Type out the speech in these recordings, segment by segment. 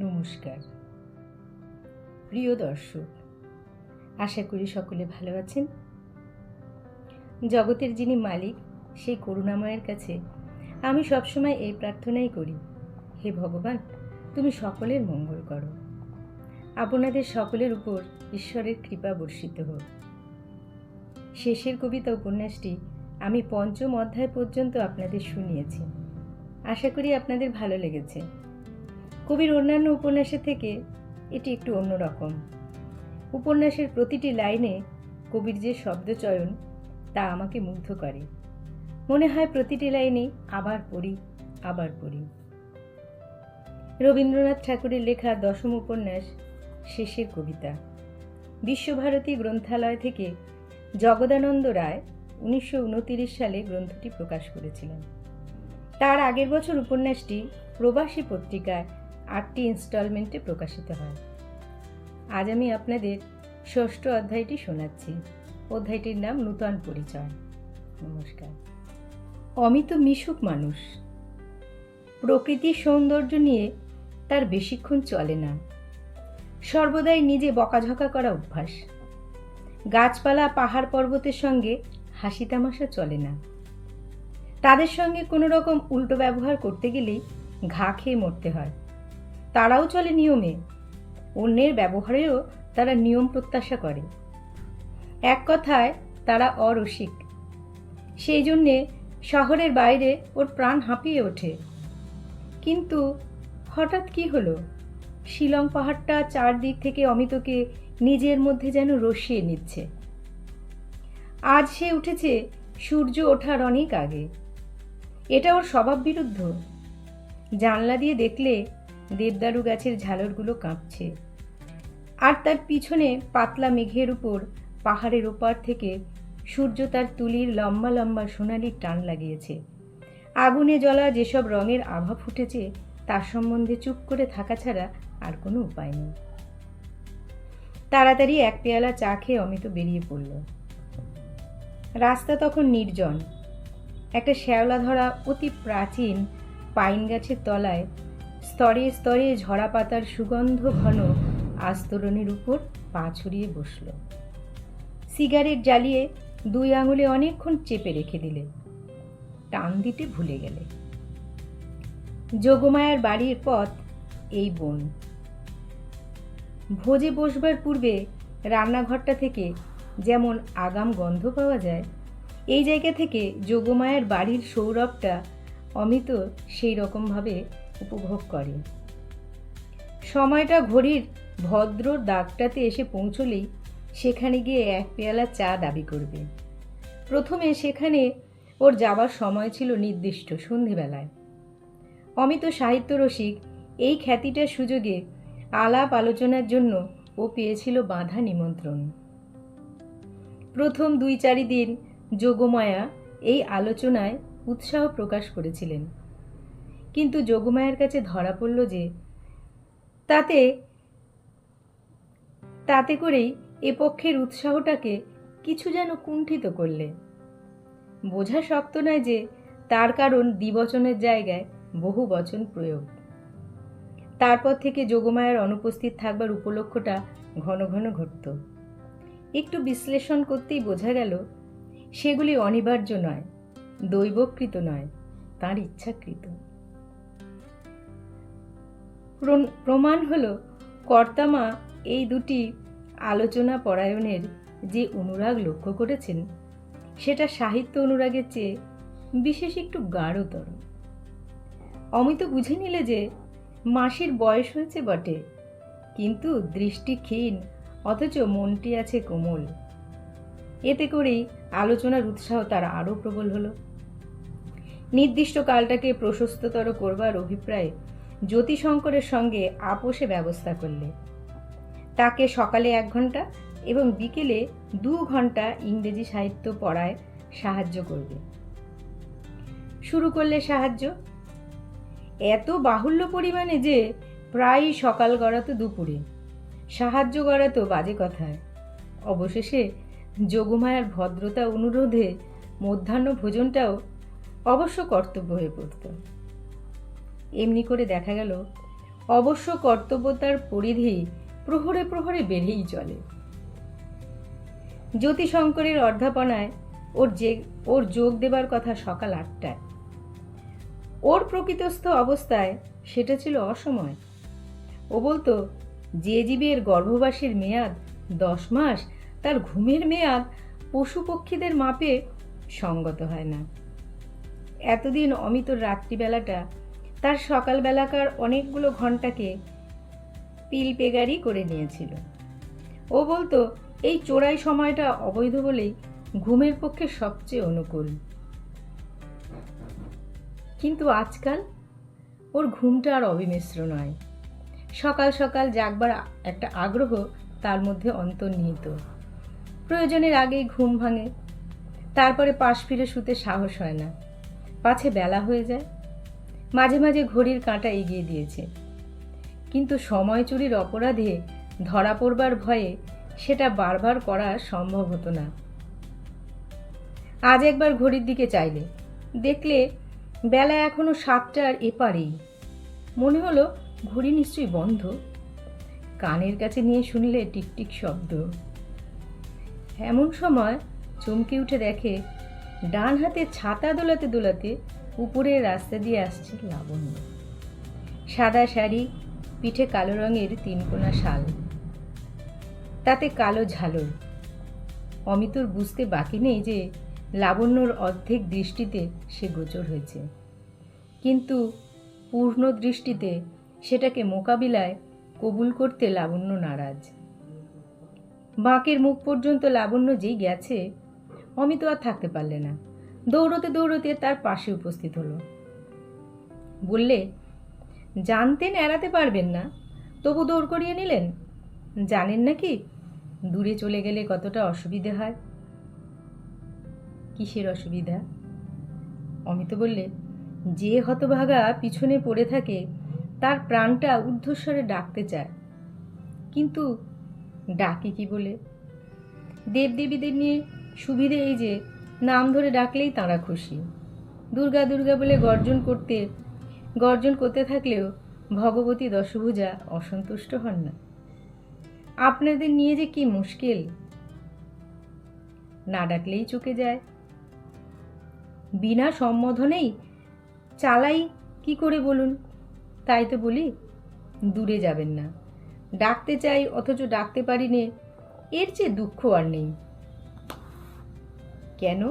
নমস্কার প্রিয় দর্শক, আশা করি সকলে ভালো আছেন। জগতের যিনি মালিক সেই করুণাময়ের কাছে আমি সবসময় এই প্রার্থনাই করি, হে ভগবান, তুমি সকলের মঙ্গল করো, আপনাদের সকলের উপর ঈশ্বরের কৃপা বর্ষিত হোক। শেষের কবিতা উপন্যাসটি আমি ৫ম অধ্যায় পর্যন্ত আপনাদের শুনিয়েছি। আশা করি আপনাদের ভালো লেগেছে। কবির অন্যান্য উপন্যাসের থেকে এটি একটু অন্যরকম। উপন্যাসের প্রতিটি লাইনে কবির যে শব্দচয়ন তা আমাকে মুগ্ধ করে। মনে হয় প্রতিটি লাইনে আবার পড়ি। রবীন্দ্রনাথ ঠাকুরের লেখা ১০ম উপন্যাস শেষের কবিতা। বিশ্বভারতী গ্রন্থালয় থেকে জগদানন্দ রায় ১৯২৯ সালে গ্রন্থটি প্রকাশ করেছিলেন। তার আগের বছর উপন্যাসটি প্রবাসী পত্রিকায় ৮টি ইনস্টলমেন্টে প্রকাশিত হয়। আজ আমি আপনাদের ৬ষ্ঠ অধ্যায়টি শোনাচ্ছি। অধ্যায়টির নাম নূতন পরিচয়। নমস্কার। অমিত মিশুক মানুষ। প্রকৃতির সৌন্দর্য নিয়ে তার বেশিক্ষণ চলে না। সর্বদাই নিজে বকাঝকা করা অভ্যাস। গাছপালা পাহাড় পর্বতের সঙ্গে হাসি তামাশা চলে না। তাদের সঙ্গে কোনো রকম উল্টো ব্যবহার করতে গেলেই ঘা খেয়ে মরতে হয়। তারাও চলে নিয়মে, অন্যের ব্যবহারেও তারা নিয়ম প্রত্যাশা করে। এক কথায় তারা অরসিক। সেই জন্যে শহরের বাইরে ওর প্রাণ হাঁপিয়ে ওঠে। কিন্তু হঠাৎ কি হলো, শিলং পাহাড়টা চারদিক থেকে অমিতকে নিজের মধ্যে যেন রসিয়ে নিচ্ছে। আজ সে উঠেছে সূর্য ওঠার অনেক আগে। এটা ওর স্বভাব বিরুদ্ধ। জানলা দিয়ে দেখলে দেবদারু গাছের ঝালরগুলো কাঁপছে, আর তার পিছনে পাতলা মেঘের উপর পাহাড়ের ওপার থেকে সূর্য তার তুলির লম্বা লম্বা সোনালি টান লাগিয়েছে। আগুনে জ্বলা যেসব রঙের আভা ফুটেছে তার সম্বন্ধে চুপ করে থাকা ছাড়া আর কোনো উপায় নেই। তাড়াতাড়ি এক পেয়ালা চা খেয়ে অমিত বেরিয়ে পড়ল। রাস্তা তখন নির্জন। একটা শ্যাওলা ধরা অতি প্রাচীন পাইন গাছের তলায় স্তরে স্তরে ঝরা পাতার সুগন্ধ ঘন আস্তরণের উপর পা ছড়িয়ে বসল। সিগারেট জ্বালিয়ে ২ আঙুলে অনেকক্ষণ চেপে রেখে দিলে, টান দিতে ভুলে গেলে। যোগমায়ার বাড়ির পথ এই বন। ভোজে বসবার পূর্বে রান্নাঘরটা থেকে যেমন আগাম গন্ধ পাওয়া যায়, এই জায়গা থেকে যোগমায়ার বাড়ির সৌরভটা অমিত সেই রকমভাবে উপভোগ করে। সময়টা ঘড়ির ভদ্র দাগটাতে এসে পৌঁছলেই সেখানে গিয়ে এক পেয়ালা চা দাবি করবে। প্রথমে সেখানে ওর যাবার সময় ছিল নির্দিষ্ট, সন্ধেবেলায়। অমিত সাহিত্যরসিক এই খ্যাতিটার সুযোগে আলাপ আলোচনার জন্য ও পেয়েছিল বাঁধা নিমন্ত্রণ। প্রথম ২-৪ দিন যোগমায়া এই আলোচনায় উৎসাহ প্রকাশ করেছিলেন, কিন্তু যোগমায়ার কাছে ধরা পড়ল যে তাতে করেই এ পক্ষের উৎসাহটাকে কিছু যেন কুণ্ঠিত করলে। বোঝা শক্ত নয় যে তার কারণ দ্বিবচনের জায়গায় বহু বচন প্রয়োগ। তারপর থেকে যোগমায়ার অনুপস্থিত থাকবার উপলক্ষটা ঘন ঘন ঘটত। একটু বিশ্লেষণ করতেই বোঝা গেল সেগুলি অনিবার্য নয়, দৈবকৃত নয়, তার ইচ্ছাকৃত। প্রমাণ হলো কর্তামা এই দুটি আলোচনা পরায়ণের যে অনুরাগ লক্ষ্য করেছেন সেটা সাহিত্য অনুরাগের চেয়ে বিশেষ একটু গাঢ়তর। অমিত বুঝে নিলে যে মাসির বয়স হয়েছে বটে, কিন্তু দৃষ্টি ক্ষীণ, অথচ মনটি আছে কোমল। এতে করেই আলোচনার উৎসাহ তার আরও প্রবল হলো। নির্দিষ্ট কালটাকে প্রশস্ততর করবার অভিপ্রায়ে জ্যোতিশঙ্করের সঙ্গে আপোষে ব্যবস্থা করলে তাকে সকালে ১ ঘন্টা এবং বিকেলে ২ ঘন্টা ইংরেজি সাহিত্য পড়ায় সাহায্য করবে। শুরু করলে সাহায্য এত বাহুল্য পরিমাণে যে প্রায় সকাল গড়াতো দুপুরে, সাহায্য গড়াতো বাজে কথায়। অবশেষে যোগমায়ার ভদ্রতা অনুরোধে মধ্যাহ্ন ভোজনটাও অবশ্য কর্তব্য হয়ে পড়ত। এমনি করে দেখা গেল অবশ্য কর্তব্যতার পরিধি প্রহরে প্রহরে বেড়েই চলে। জ্যোতিশঙ্করের অধ্যাপনায় ওর যোগ দেবার কথা সকাল 8টায়। ওর প্রকৃতস্থ অবস্থায় সেটা ছিল অসময়। ও বলতো, যে জীবের গর্ভবাসের মেয়াদ 10 মাস, তার ঘুমের মেয়াদ পশু পক্ষীদের মাপে সঙ্গত হয় না। এতদিন অমিতর রাত্রিবেলাটা তার সকালবেলাকার অনেকগুলো ঘন্টাকে পিলপেগারি করে নিয়েছিল। ও বলতো, এই চোরাই সময়টা অবৈধ বলেই ঘুমের পক্ষে সবচেয়ে অনুকূল। কিন্তু আজকাল ওর ঘুমটা আর অবিমিশ্র নয়। সকাল সকাল জাগবার একটা আগ্রহ তার মধ্যে অন্তর্নিহিত। প্রয়োজনের আগেই ঘুম ভাঙে, তারপরে পাশ ফিরে শুতে সাহস হয় না, পাছে বেলা হয়ে যায়। মাঝে মাঝে ঘড়ির কাঁটা এগিয়ে দিয়েছে, কিন্তু সময় চুরির অপরাধে ধরা পড়বার ভয়ে সেটা বারবার করা সম্ভব হতো না। আজ একবার ঘড়ির দিকে চাইলে দেখলে বেলা এখনো 7টার এপারেই। মনে হলো ঘড়ি নিশ্চয়ই বন্ধ। কানের কাছে নিয়ে শুনলে টিকটিক শব্দ। এমন সময় চমকে উঠে দেখে ডান হাতে ছাতা দোলাতে দোলাতে উপরের রাস্তা দিয়ে আসছে লাবণ্য। সাদা শাড়ি, পিঠে কালো রঙের 3কোনা শাল, তাতে কালো ঝালর। অমিতর বুঝতে বাকি নেই যে লাবণ্যর অর্ধেক দৃষ্টিতে সে গোচর হয়েছে, কিন্তু পূর্ণ দৃষ্টিতে সেটাকে মোকাবিলায় কবুল করতে লাবণ্য নারাজ। বাঁকের মুখ পর্যন্ত লাবণ্য যেই গেছে, অমিত আর থাকতে পারলে না। দৌড়তে দৌড়তে তার পাশে উপস্থিত হলো। বললে, জানতেন এড়াতে পারবেন না, তবু দৌড় করিয়ে নিলেন। জানেন নাকি দূরে চলে গেলে কতটা অসুবিধে হয়? কিসের অসুবিধা? অমিত বললে, যে হতভাগা পিছনে পড়ে থাকে তার প্রাণটা ঊর্ধ্বস্বরে ডাকতে চায়, কিন্তু ডাকে কি বলে? দেবদেবীদের নিয়ে সুবিধে এই যে নাম ধরে ডাকলেই তাঁরা খুশি। দুর্গা দুর্গা বলে গর্জন করতে থাকলেও ভগবতী দশভুজা অসন্তুষ্ট হন না। আপনাদের নিয়ে যে কি মুশকিল, না ডাকলেই চুকে যায়। বিনা সম্বোধনেই চালাই কি করে বলুন? তাই তো বলি, দূরে যাবেন না। ডাকতে চাই অথচ ডাকতে পারি নে, এর চেয়ে দুঃখ আর নেই। কেন?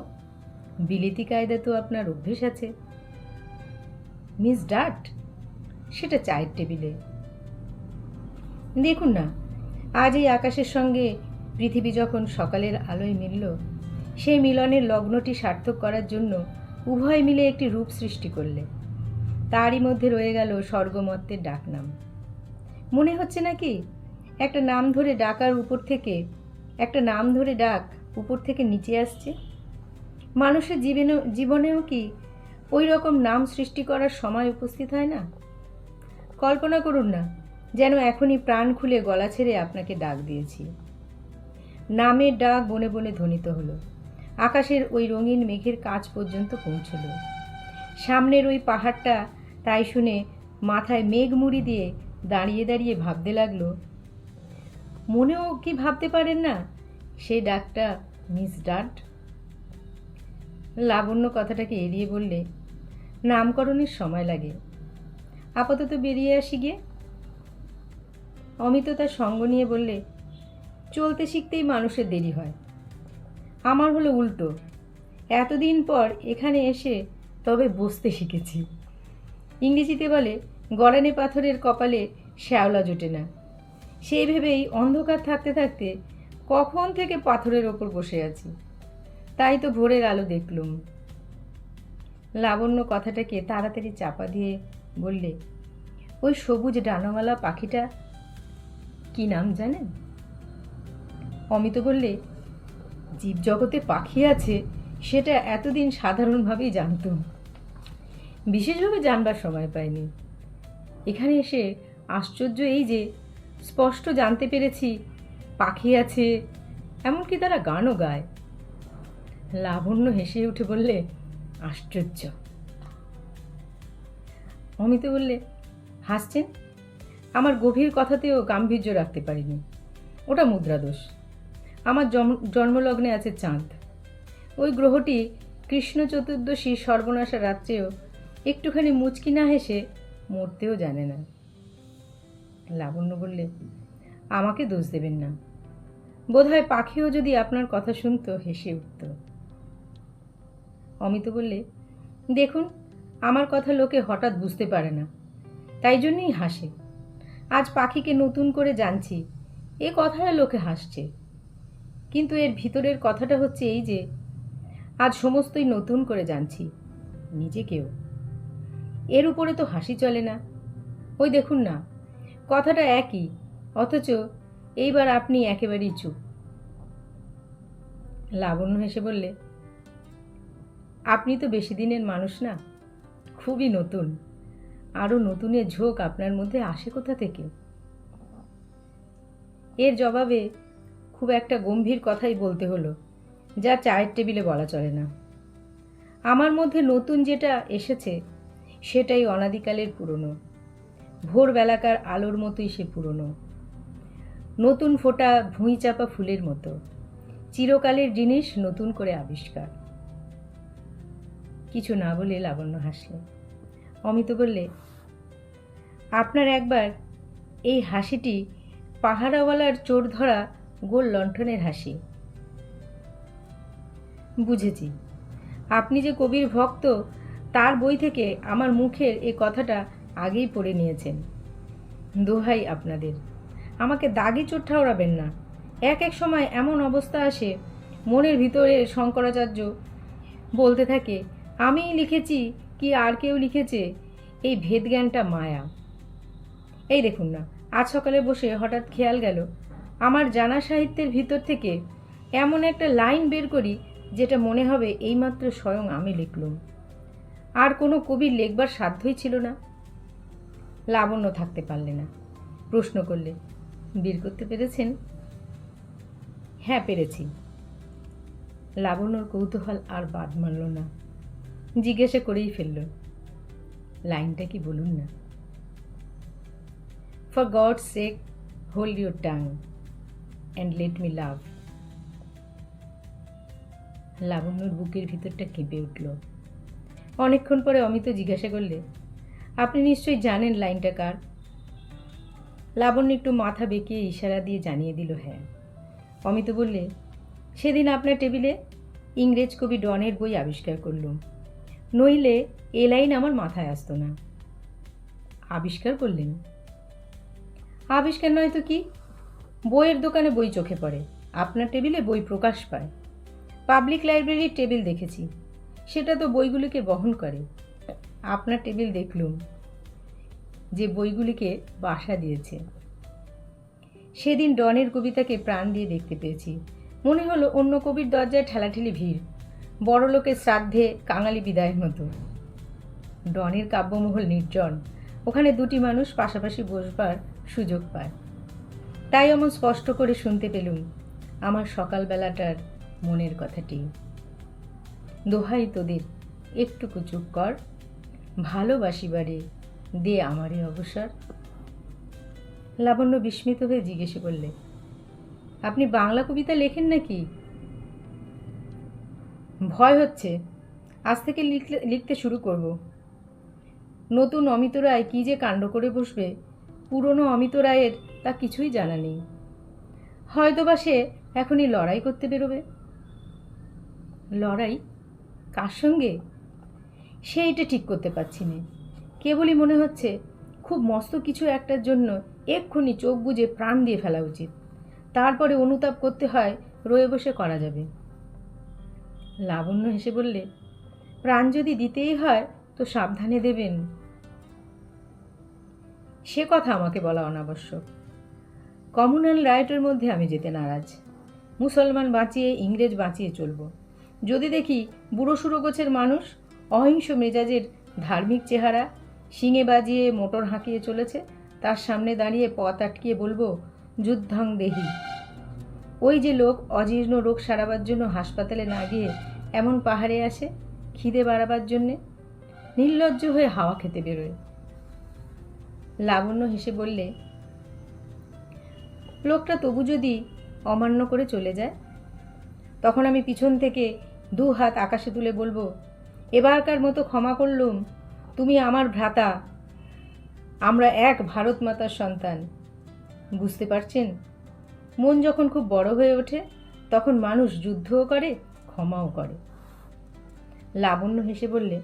বিলেতি কায়দা তো আপনার অভ্যেস আছে। মিস ডাট, সেটা চায়ের টেবিলে। দেখুন না, আজ এই আকাশের সঙ্গে পৃথিবী যখন সকালের আলোয় মিলল, সেই মিলনের লগ্নটি সার্থক করার জন্য উভয় মিলে একটি রূপ সৃষ্টি করলে। তারই মধ্যে রয়ে গেল স্বর্গমত্তের ডাকনাম। মনে হচ্ছে নাকি একটা নাম ধরে ডাক উপর থেকে নিচে আসছে? মানুষের জীবনেও কি ওই রকম নাম সৃষ্টি করার সময় উপস্থিত হয় না? কল্পনা করুন না, যেন এখনই প্রাণ খুলে গলা ছেড়ে আপনাকে ডাক দিয়েছি। নামের ডাক বনে বনে ধ্বনিত হলো, আকাশের ওই রঙিন মেঘের কাছ পর্যন্ত পৌঁছল। সামনের ওই পাহাড়টা তাই শুনে মাথায় মেঘ মুড়ি দিয়ে দাঁড়িয়ে দাঁড়িয়ে ভাবতে লাগলো, মনেও কি ভাবতে পারেন না সেই ডাকটা মিস ডাট? লাবণ্য কথাটাকে এড়িয়ে বললে, নামকরণের সময় লাগে, আপাতত বেরিয়ে আসি গিয়ে। অমিত তার সঙ্গ নিয়ে বললে, চলতে শিখতেই মানুষের দেরি হয়। আমার হলো উল্টো, এতদিন পর এখানে এসে তবে বসতে শিখেছি। ইংরেজিতে বলে, গড়ানে পাথরের কপালে শ্যাওলা জোটে না। সেই ভেবেই অন্ধকার থাকতে থাকতে কখন থেকে পাথরের ওপর বসে আছি, তাই তো ভোরের আলো দেখলুম। লাবণ্য কথাটাকে তাড়াতাড়ি চাপা দিয়ে বললে, ওই সবুজ ডানাওয়ালা পাখিটা কি নাম জানেন? অমিত বললে, জীবজগতে পাখি আছে সেটা এতদিন সাধারণভাবেই জানতুম, বিশেষভাবে জানবার সময় পাইনি। এখানে এসে আশ্চর্য এই যে স্পষ্ট জানতে পেরেছি পাখি আছে, এমনকি তারা গানও গায়। লাবণ্য হেসে উঠে বললে, আশ্চর্য। অমিত বললে, হাসছেন? আমার গভীর কথাতেও গাম্ভীর্য রাখতে পারিনি। ওটা মুদ্রাদোষ। আমার জন্মলগ্নে আছে চাঁদ। ওই গ্রহটি কৃষ্ণ চতুর্দশীর সর্বনাশা রাত্রেও একটুখানি মুচকি না হেসে মরতেও জানে না। লাবণ্য বললে, আমাকে দোষ দেবেন না। বোধহয় পাখিও যদি আপনার কথা শুনত হেসে উঠত। অমিত বললে, দেখুন, আমার কথা লোকে হঠাৎ বুঝতে পারে না, তাই জন্যই হাসে। আজ পাখিকে নতুন করে জানছি, এ কথায় লোকে হাসছে, কিন্তু এর ভিতরের কথাটা হচ্ছে এই যে আজ সমস্তই নতুন করে জানছি, নিজেকেও। এর উপরে তো হাসি চলে না। ওই দেখুন না, কথাটা একই, অথচ এইবার আপনি একেবারেই চুপ। লাবণ্য হেসে বললে, আপনি তো বেশি দিনের মানুষ না, খুবই নতুন। আরও নতুনের ঝোঁক আপনার মধ্যে আসে কোথা থেকে? এর জবাবে খুব একটা গম্ভীর কথাই বলতে হলো, যা চায়ের টেবিলে বলা চলে না। আমার মধ্যে নতুন যেটা এসেছে সেটাই অনাদিকালের পুরনো। ভোরবেলাকার আলোর মতোই সে পুরনো, নতুন ফোটা ভুঁই চাপা ফুলের মতো। চিরকালের জিনিস নতুন করে আবিষ্কার। কিছু না বলে লাবণ্য হাসলে। অমিত বললে, আপনার একবার এই হাসিটি পাহারাওয়ালার চোর ধরা গোল লণ্ঠনের হাসি। বুঝেছি, আপনি যে কবির ভক্ত তার বই থেকে আমার মুখের এ কথাটা আগেই পড়ে নিয়েছেন। দোহাই আপনাদের, আমাকে দাগি চোট ঠাউরাবেন না। এক এক সময় এমন অবস্থা আসে, মনের ভিতরে শঙ্করাচার্য বলতে থাকে, আমিই লিখেছি কি আর কেউ লিখেছে, এই ভেদজ্ঞানটা মায়া। এই দেখুন না, আজ সকালে বসে হঠাৎ খেয়াল গেল আমার জানা সাহিত্যের ভিতর থেকে এমন একটা লাইন বের করি যেটা মনে হবে এইমাত্র স্বয়ং আমি লিখলুম। আর কোনো কবির লেখবার সাধ্যই ছিল না। লাবণ্য থাকতে পারলে না, প্রশ্ন করলে, বের করতে পেরেছেন? হ্যাঁ, পেরেছি। লাবণ্যর কৌতূহল আর বাদ মানল না, জিজ্ঞাসা করেই ফেলল, লাইনটা কি বলুন না। For God's sake, hold your tongue and let me love. লাবণ্যর বুকের ভিতরটা কেঁপে উঠল। অনেকক্ষণ পরে অমিত জিজ্ঞাসা করলে, আপনি নিশ্চয়ই জানেন লাইনটা কার? লাবণ্য একটু মাথা বেঁকিয়ে ইশারা দিয়ে জানিয়ে দিল, হ্যাঁ। অমিত বললে, সেদিন আপনার টেবিলে ইংরেজ কবি ডনের বই আবিষ্কার করলুম, নইলে এ লাইন আমার মাথায় আসতো না। আবিষ্কার করলেন? আবিষ্কার নয় তো কি, বইয়ের দোকানে বই চোখে পড়ে, আপনার টেবিলে বই প্রকাশ পায়। পাবলিক লাইব্রেরির টেবিল দেখেছি, সেটা তো বইগুলিকে বহন করে। আপনার টেবিল দেখলুম, যে বইগুলিকে বাসা দিয়েছে। সেদিন ডনের কবিতাকে প্রাণ দিয়ে দেখতে পেয়েছি। মনে হলো অন্য কবির দরজায় ঠেলাঠেলি ভিড়, বড় লোকের শ্রাদ্ধে কাঙালি বিদায়ের মতো। ডনের কাব্যমহল নির্জন, ওখানে দুটি মানুষ পাশাপাশি বসবার সুযোগ পায়। তাই এমন স্পষ্ট করে শুনতে পেলুম আমার সকালবেলাটার মনের কথাটি। দোহাই তোদের, একটুকু চুপ কর, ভালোবাসিবারে দে আমারে অবসর। লাবণ্য বিস্মিত হয়ে জিজ্ঞেস করলে, আপনি বাংলা কবিতা লেখেন নাকি? ভয় হচ্ছে, আজ থেকে লিখতে শুরু করব। নতুন অমিত রায় কী যে কাণ্ড করে বসবে, পুরনো অমিত রায়ের তা কিছুই জানা নেই। হয়তোবা সে এখনই লড়াই করতে বেরোবে। লড়াই কার সঙ্গে সেইটা ঠিক করতে পারছি না। কেবলই মনে হচ্ছে খুব মস্ত কিছু একটার জন্য এক্ষুনি চোখ বুজে প্রাণ দিয়ে ফেলা উচিত, তারপরে অনুতাপ করতে হয় রয়ে বসে করা যাবে। লাবণ্য হেসে বললে, প্রাণ যদি দিতেই হয় তো সাবধানে দেবেন। সে কথা আমাকে বলা অনাবশ্যক। কমিউনাল রাইটের মধ্যে আমি যেতে নারাজ। মুসলমান বাঁচিয়ে ইংরেজ বাঁচিয়ে চলব। যদি দেখি বুড়ো সুড়ো গোছের মানুষ, অহিংস মেজাজের ধার্মিক চেহারা, শিঙে বাজিয়ে মোটর হাঁকিয়ে চলেছে, তার সামনে দাঁড়িয়ে পথ আটকিয়ে বলবো, যুদ্ধং দেহি। ওই যে লোক অজীর্ণ রোগ সারাবার জন্য হাসপাতালে না গিয়ে এমন পাহাড়ে আসে খিদে বাড়াবার জন্যে, নির্লজ্জ হয়ে হাওয়া খেতে বেরোয়। লাবণ্য হেসে বললে, লোকটা তবু যদি অমান্য করে চলে যায়, তখন আমি পিছন থেকে 2 হাত আকাশে তুলে বলবো, এবারকার মতো ক্ষমা করলুম, তুমি আমার ভ্রাতা, আমরা এক ভারত মাতার সন্তান। বুঝতে পারছেন? মন যখন খুব বড় হয়ে ওঠে তখন মানুষ যুদ্ধও করে, ক্ষমাও করে। লাবণ্য হেসে বললে,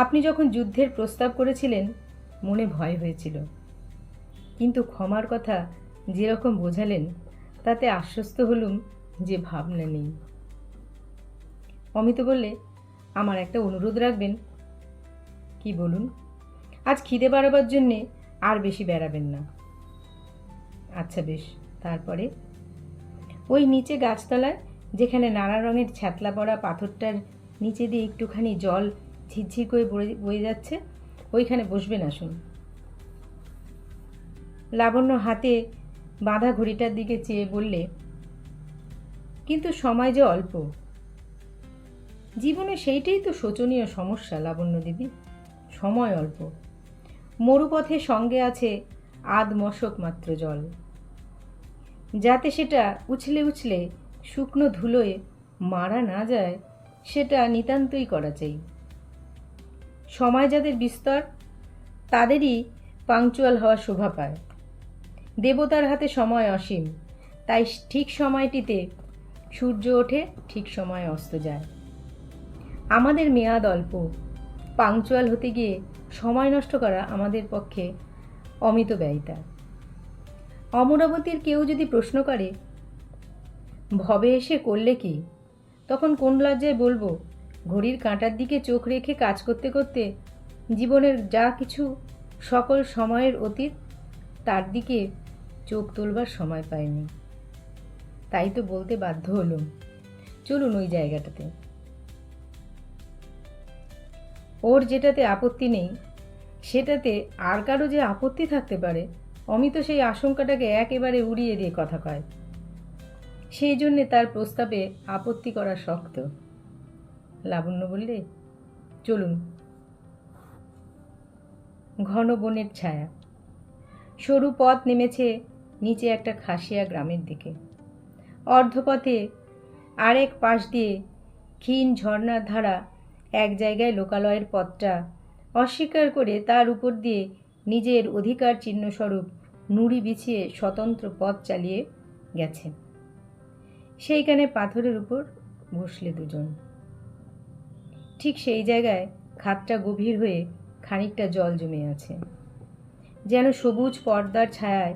আপনি যখন যুদ্ধের প্রস্তাব করেছিলেন মনে ভয় হয়েছিল, কিন্তু ক্ষমার কথা যেরকম বোঝালেন তাতে আশ্বস্ত হলুম যে ভাবনা নেই। অমিত বললে, আমার একটা অনুরোধ রাখবেন? কি বলুন? আজ খিদে বাড়াবার জন্যে আর বেশি বেড়াবেন না। আচ্ছা বেশ। তারপরে? ওই নিচে গাছতলায়, যেখানে নানা রঙের ছ্যাতলা পড়া পাথরটার নিচে দিয়ে একটুখানি জল ঝিরঝির করে বয়ে যাচ্ছে, ওইখানে বসবেন আসুন। লাবণ্য হাতে বাঁধা ঘড়িটার দিকে চেয়ে বললে, কিন্তু সময় যে অল্প। জীবনে সেইটাই তো শোচনীয় সমস্যা লাবণ্য দেবী, সময় অল্প। মরুপথে সঙ্গে আছে আধ মশক মাত্র জল, যাতে সেটা উছলে উছলে শুকনো ধুলোয় মারা না যায় সেটা নিতান্তই করা চাই। সময় যাদের বিস্তর তাদেরই পাংচুয়াল হওয়ার শোভা পায়। দেবতার হাতে সময় অসীম, তাই ঠিক সময়টিতে সূর্য ওঠে, ঠিক সময়ে অস্ত যায়। আমাদের মেয়াদ অল্প, পাংচুয়াল হতে গিয়ে সময় নষ্ট করা আমাদের পক্ষে অমিত ব্যয়িতা। অমরাবতীর কেউ যদি প্রশ্ন করে, ভবে এসে করলে কি, তখন কোন লজ্জায় বলবো, ঘড়ির কাঁটার দিকে চোখ রেখে কাজ করতে করতে জীবনের যা কিছু সকল সময়ের অতীত, তার দিকে চোখ তোলবার সময় পাইনি। তাই তো বলতে বাধ্য হলুম, চলুন ওই জায়গাটাতে। ওর যেটাতে আপত্তি নেই সেটাতে আর কারো যে আপত্তি থাকতে পারে, অমিত সেই আশঙ্কাটাকে একেবারে উড়িয়ে দিয়ে কথা কয়। সেই জন্যে তার প্রস্তাবে আপত্তি করা শক্ত। লাবণ্য বললে, চলুন। ঘন বনের ছায়া, সরু পথ নেমেছে নিচে একটা খাসিয়া গ্রামের দিকে। অর্ধপথে আরেক পাশ দিয়ে ক্ষীণ ঝর্ণার ধারা এক জায়গায় লোকালয়ের পথটা অস্বীকার করে তার উপর দিয়ে নিজের অধিকার চিহ্নস্বরূপ নুড়ি বিছিয়ে স্বতন্ত্র পথ চালিয়ে গেছে। সেইখানে পাথরের উপর বসলে দুজন। ঠিক সেই জায়গায় খাতটা গভীর হয়ে খানিকটা জল জমে আছে, যেন সবুজ পর্দার ছায়ায়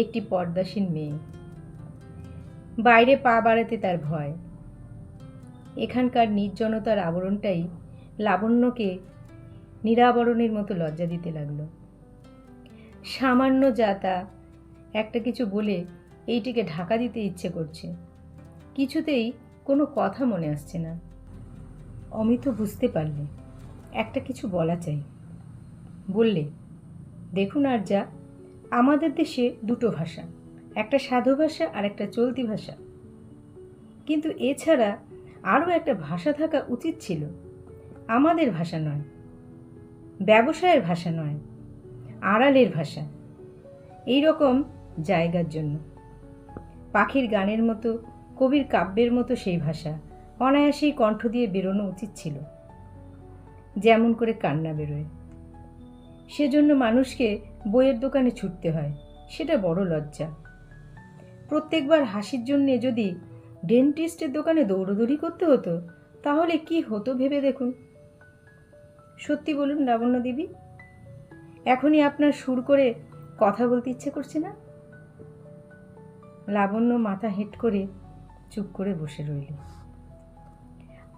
একটি পর্দাসীন মেয়ে। বাইরে পা বাড়াতে তার ভয়। এখানকার নির্জনতার আবরণটাই লাবণ্যকে নিরাবরণের মতো লজ্জা দিতে লাগলো। সামান্য যাতা একটা কিছু বলে এইটিকে ঢাকা দিতে ইচ্ছে করছে, কিছুতেই কোনো কথা মনে আসছে না। অমিত বুঝতে পারলে একটা কিছু বলা চাই। বললে, দেখুন আর যা, আমাদের দেশে দুটো ভাষা, একটা সাধু ভাষা আর একটা চলতি ভাষা, কিন্তু এছাড়া আরও একটা ভাষা থাকা উচিত ছিল। আমাদের ভাষা নয়, ব্যবসায়ের ভাষা নয়, আড়ালের ভাষা। এই রকম জায়গার জন্য পাখির গানের মতো, কবির কাব্যের মতো সেই ভাষা অনায়াসেই কণ্ঠ দিয়ে বেরোনো উচিত ছিল, যেমন করে কান্না বেরোয়। সেজন্য মানুষকে বইয়ের দোকানে ছুটতে হয়, সেটা বড় লজ্জা। প্রত্যেকবার হাসির জন্যে যদি ডেন্টিস্টের দোকানে দৌড়দৌড়ি করতে হতো তাহলে কি হতো ভেবে দেখুন। সত্যি বলুন লাবণ্য দেবী, এখনই আপনার সুর করে কথা বলতে ইচ্ছে করছে না? লাবণ্য মাথা হেঁট করে চুপ করে বসে রইল।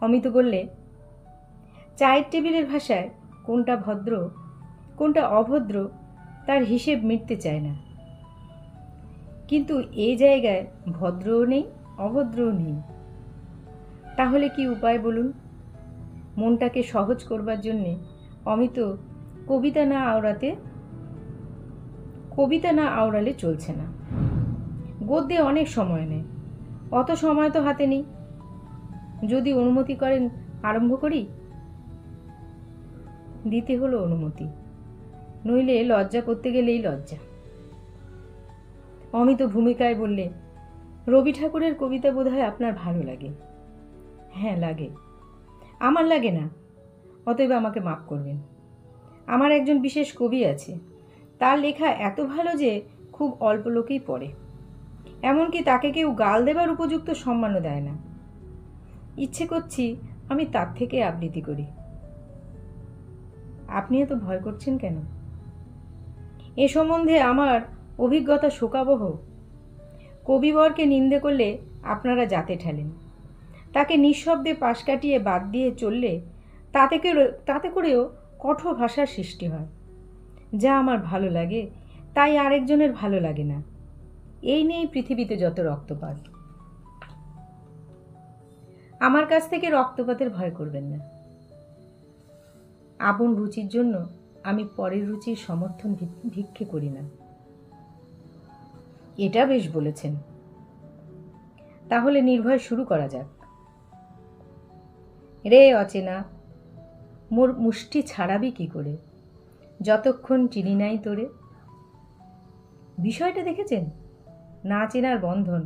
অমিত বললে, চায়ের টেবিলের ভাষায় কোনটা ভদ্র কোনটা অভদ্র তার হিসেব মিটতে চায় না, কিন্তু এই জায়গায় ভদ্রও নেই অভদ্রও নেই। তাহলে কি উপায় বলুন? মনটাকে সহজ করবার জন্যে অমিত কবিতা না আওড়ালে চলছে না। গদ্যে অনেক সময় নেয়, অত সময় তো হাতে নেই। যদি অনুমতি করেন আরম্ভ করি। দিতে হলো অনুমতি, নইলে লজ্জা করতে গেলেই লজ্জা। অমিত ভূমিকায় বললে, রবি ঠাকুরের কবিতা বোধহয় আপনার ভালো লাগে। হ্যাঁ লাগে। আমার লাগে না, অতএব আমাকে মাফ করবেন। আমার একজন বিশেষ কবি আছে, তার লেখা এত ভালো যে খুব অল্প লোকেই পড়ে। এমনকি তাকে কেউ গাল দেবার উপযুক্ত সম্মানও দেয় না। ইচ্ছে করছি আমি তার থেকে আবৃত্তি করি। আপনি এত ভয় করছেন কেন? এ সম্বন্ধে আমার অভিজ্ঞতা শোকাবহ। কবিবরকে নিন্দে করলে আপনারা জাতে ঠেলেন, তাকে নিঃশব্দে পাশ কাটিয়ে বাদ দিয়ে চললে তাতে করেও কঠোর ভাষার সৃষ্টি হয়। যা আমার ভালো লাগে তাই আরেকজনের ভালো লাগে না। এই নিয়েই পৃথিবীতে যত রক্তপাত। আমার কাছ থেকে রক্তপাতের ভয় করবেন না। আপন রুচির জন্য আমি পরের রুচির সমর্থন ভিক্ষে করি না। এটা বেশ বলেছেন। তাহলে নির্ভয় শুরু করা যাক। রে অচেনা, মোর মুষ্টি ছাড়াবি কি করে, যতক্ষণ চিনি নাই তোরে। বিষয়টা দেখেছেন? না চেনার বন্ধন,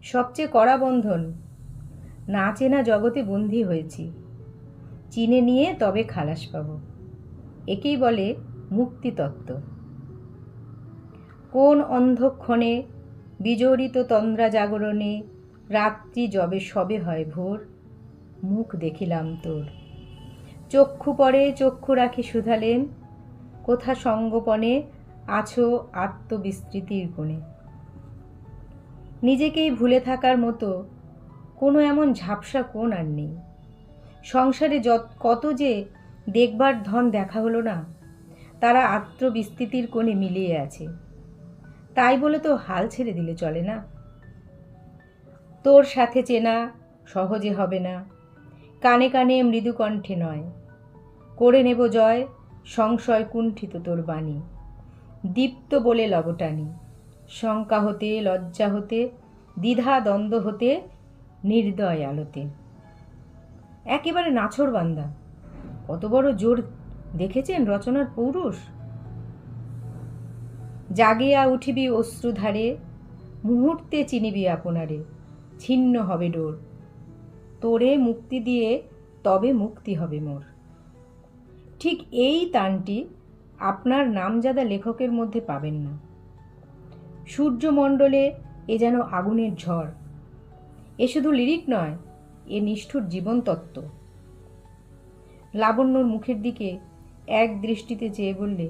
সবচেয়ে কড়া বন্ধন। না চেনা জগতে বন্দী হয়েছি, চিনে নিয়ে তবে খালাস পাব। একেই বলে মুক্তিতত্ত্ব। কোন অন্ধক্ষণে বিজড়িত তন্দ্রা জাগরণে রাত্রি যবে সবে হয় ভোর, মুখ দেখিলাম তোর। চক্ষু পরে চক্ষু রাখি শুধালেন, কোথা সঙ্গোপনে আছো আত্মবিস্তৃতির কোণে। নিজেকেই ভুলে থাকার মতো কোনো এমন ঝাপসা কোণ আর নেই। সংসারে কত যে দেখবার ধন দেখা হলো না, তারা আত্মবিস্তৃতির কোণে মিলিয়ে আছে। তাই বলে তো হাল ছেড়ে দিলে চলে না। তোর সাথে চেনা সহজে হবে না, কানে কানে মৃদু কণ্ঠে নয়। করে নেব জয় সংশয় কুণ্ঠিত তোর বাণী, দীপ্ত বলে লবটানি। শঙ্কা হতে লজ্জা হতে দ্বিধা দ্বন্দ্ব হতে নির্দয় আলোতে। একেবারে নাছোড়বান্দা। কত বড় জোর দেখেছেন রচনার পৌরুষ। জাগিয়া উঠিবি অশ্রুধারে, মুহূর্তে চিনিবি আপনারে, ছিন্ন হবে ডোর। তোরে মুক্তি দিয়ে তবে মুক্তি হবে মোর। ঠিক এই তানটি আপনার নামজাদা লেখকের মধ্যে পাবেন না। সূর্যমণ্ডলে এ যেন আগুনের ঝড়। এ শুধু লিরিক নয়, এ নিষ্ঠুর জীবনতত্ত্ব। লাবণ্যর মুখের দিকে এক দৃষ্টিতে চেয়ে বললে,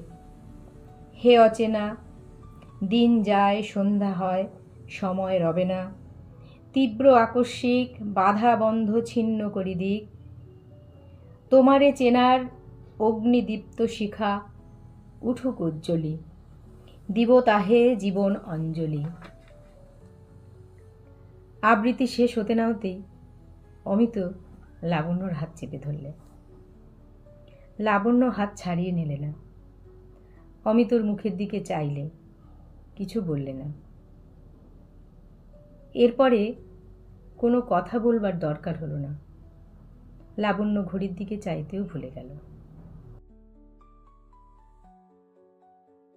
হে অচেনা, দিন যায় সন্ধ্যা হয় সময় রবে না, তীব্র আকস্মিক বাধা বন্ধ ছিন্ন করি দিক। তোমারে চেনার অগ্নিদীপ্ত শিখা উঠুক উজ্জ্বলি, দিব তাহে জীবন অঞ্জলি। আবৃত্তি শেষ হতে না হতেই অমিত লাবণ্যর হাত চেপে ধরলে। লাবণ্য হাত ছাড়িয়ে নিলে না। অমিতর মুখের দিকে চাইলে, কিছু বললে না। এরপরে কোনো কথা বলবার দরকার হলো না। লাবণ্য ঘড়ির দিকে চাইতেও ভুলে গেল।